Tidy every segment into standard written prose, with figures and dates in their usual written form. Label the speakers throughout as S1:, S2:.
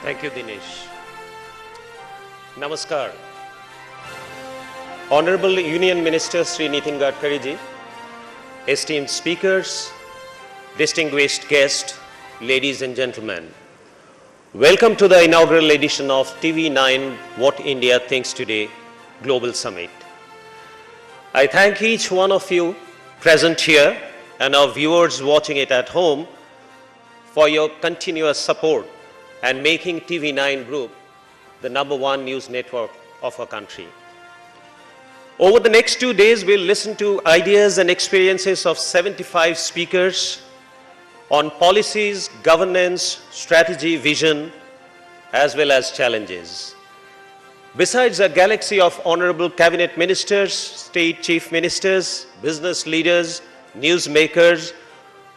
S1: Thank you, Dinesh. Namaskar. Honorable Union Minister Sri Nitin Gadkari ji, esteemed speakers, distinguished guests, ladies and gentlemen, welcome to the inaugural edition of TV9 What India Thinks Today Global Summit. I thank each one of you present here and our viewers watching it at home for your continuous support and making TV9 Group the #1 news network of our country. Over the next 2 days, we'll listen to ideas and experiences of 75 speakers on policies, governance, strategy, vision, as well as challenges. Besides a galaxy of honorable cabinet ministers, state chief ministers, business leaders, newsmakers,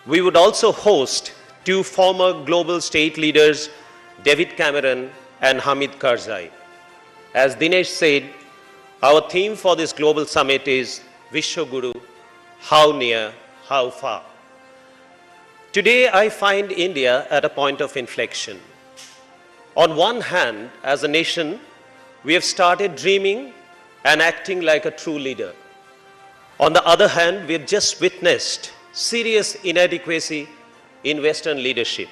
S1: we would also host 2 former global state leaders, David Cameron and Hamid Karzai. As Dinesh said, our theme for this global summit is Vishwaguru, how near, how far. Today, I find India at a point of inflection. On one hand, as a nation, we have started dreaming and acting like a true leader. On the other hand, we have just witnessed serious inadequacy in Western leadership,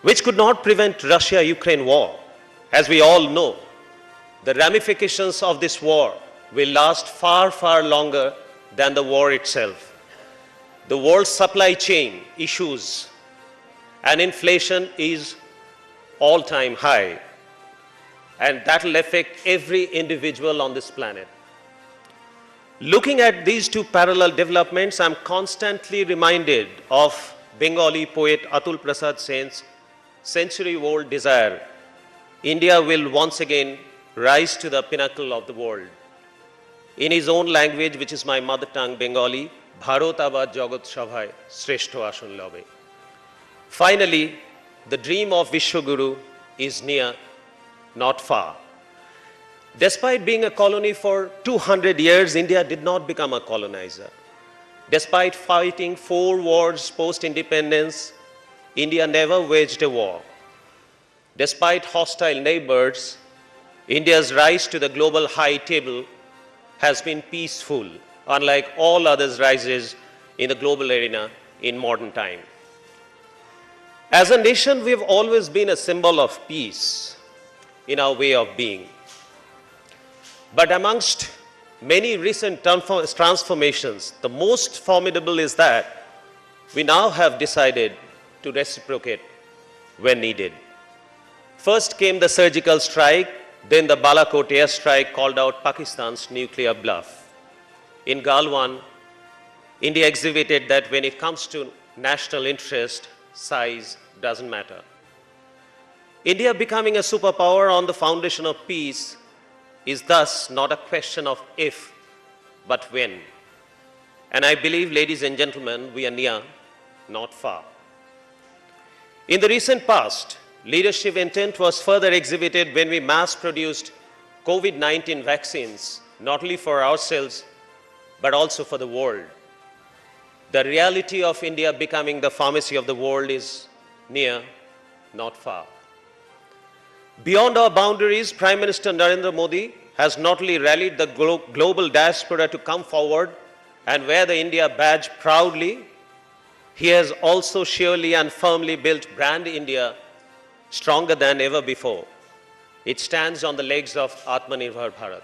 S1: which could not prevent Russia-Ukraine war. As we all know, the ramifications of this war will last far, far longer than the war itself. The world supply chain issues and inflation is all-time high, and that will affect every individual on this planet. Looking at these 2 parallel developments, I'm constantly reminded of Bengali poet Atul Prasad Sen's century-old desire. India will once again rise to the pinnacle of the world. In his own language, which is my mother tongue, Bengali, Bharat abar jagat sabhay shreshto ason lobe. Finally, the dream of Vishwaguru is near, not far. Despite being a colony for 200 years, India did not become a colonizer. Despite fighting 4 wars post-independence, India never waged a war. Despite hostile neighbors, India's rise to the global high table has been peaceful, unlike all others' rises in the global arena in modern time. As a nation, we have always been a symbol of peace in our way of being. But amongst many recent transformations, the most formidable is that we now have decided to reciprocate when needed. First came the surgical strike, then the Balakot airstrike called out Pakistan's nuclear bluff. In Galwan, India exhibited that when it comes to national interest, size doesn't matter. India becoming a superpower on the foundation of peace is thus not a question of if, but when. And I believe, ladies and gentlemen, we are near, not far. In the recent past, leadership intent was further exhibited when we mass-produced COVID-19 vaccines, not only for ourselves, but also for the world. The reality of India becoming the pharmacy of the world is near, not far. Beyond our boundaries, Prime Minister Narendra Modi has not only rallied the global diaspora to come forward and wear the India badge proudly, he has also surely and firmly built brand India stronger than ever before. It stands on the legs of Atmanirbhar Bharat.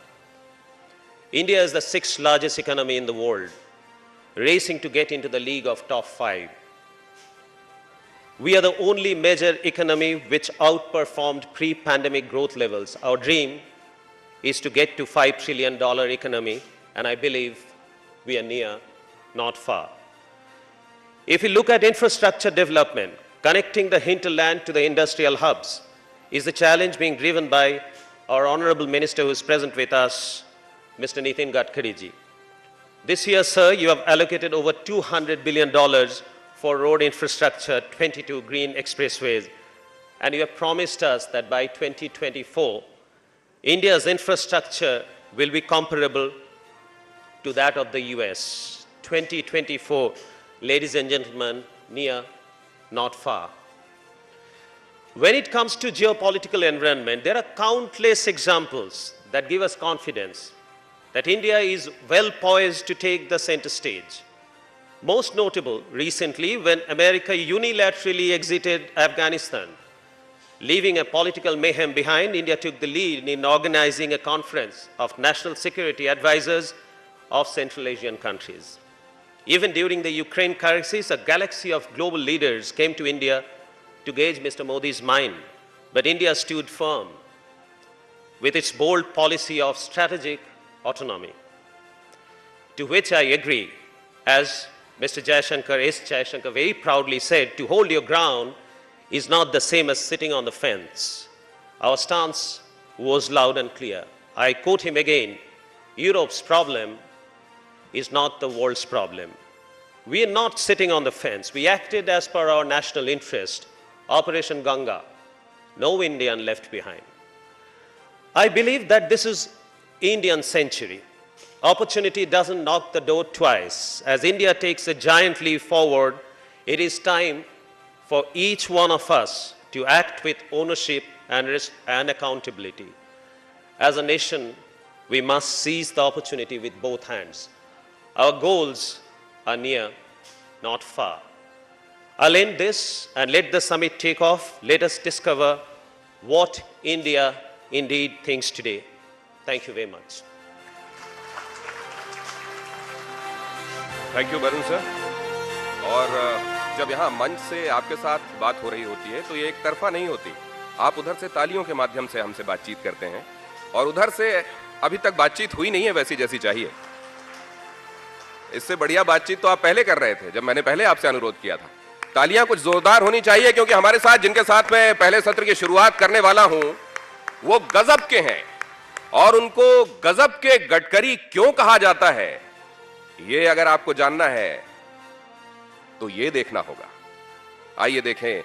S1: India is the 6th largest economy in the world, racing to get into the league of top 5. We are the only major economy which outperformed pre-pandemic growth levels. Our dream is to get to $5 trillion economy, and I believe we are near, not far. If we look at infrastructure development, connecting the hinterland to the industrial hubs is the challenge being driven by our honorable minister who is present with us, Mr. Nitin Gadkari ji. This year, sir, you have allocated over $200 billion for road infrastructure, 22 green expressways, and you have promised us that by 2024, India's infrastructure will be comparable to that of the US. 2024, ladies and gentlemen, near, not far. When it comes to geopolitical environment, there are countless examples that give us confidence that India is well poised to take the center stage. Most notable recently when America unilaterally exited Afghanistan. Leaving a political mayhem behind, India took the lead in organizing a conference of national security advisors of Central Asian countries. Even during the Ukraine crisis, a galaxy of global leaders came to India to gauge Mr. Modi's mind. But India stood firm with its bold policy of strategic autonomy, to which I agree. As Mr. Jaishankar very proudly said, to hold your ground is not the same as sitting on the fence. Our stance was loud and clear. I quote him again, Europe's problem is not the world's problem. We are not sitting on the fence. We acted as per our national interest. Operation Ganga, no Indian left behind. I believe that this is Indian century. Opportunity doesn't knock the door twice. As India takes a giant leap forward, it is time for each one of us to act with ownership and accountability. As a nation, we must seize the opportunity with both hands. Our goals are near, not far. I'll end this and let the summit take off. Let us discover what India indeed thinks today. Thank you very much.
S2: Thank you Varun sir. और जब यहाँ मंच से आपके साथ बात हो रही होती है तो ये एक तरफा नहीं होती। आप उधर से तालियों के माध्यम से हमसे बातचीत करते हैं और उधर से अभी तक बातचीत हुई नहीं है वैसी जैसी चाहिए। इससे बढ़िया बातचीत तो आप पहले कर रहे थे जब मैंने पहले आपसे अनुरोध किया था। तालियां कुछ जोरदार होनी चाहिए क्योंकि हमारे साथ जिनके साथ मैं पहले सत्र की शुरुआत करने वाला हूं वो गजब के हैं और उनको गजब के गडकरी क्यों कहा जाता है ये अगर आपको जानना है तो ये देखना होगा। आइए देखें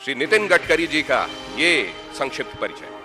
S2: श्री नितिन गडकरी जी का ये संक्षिप्त परिचय।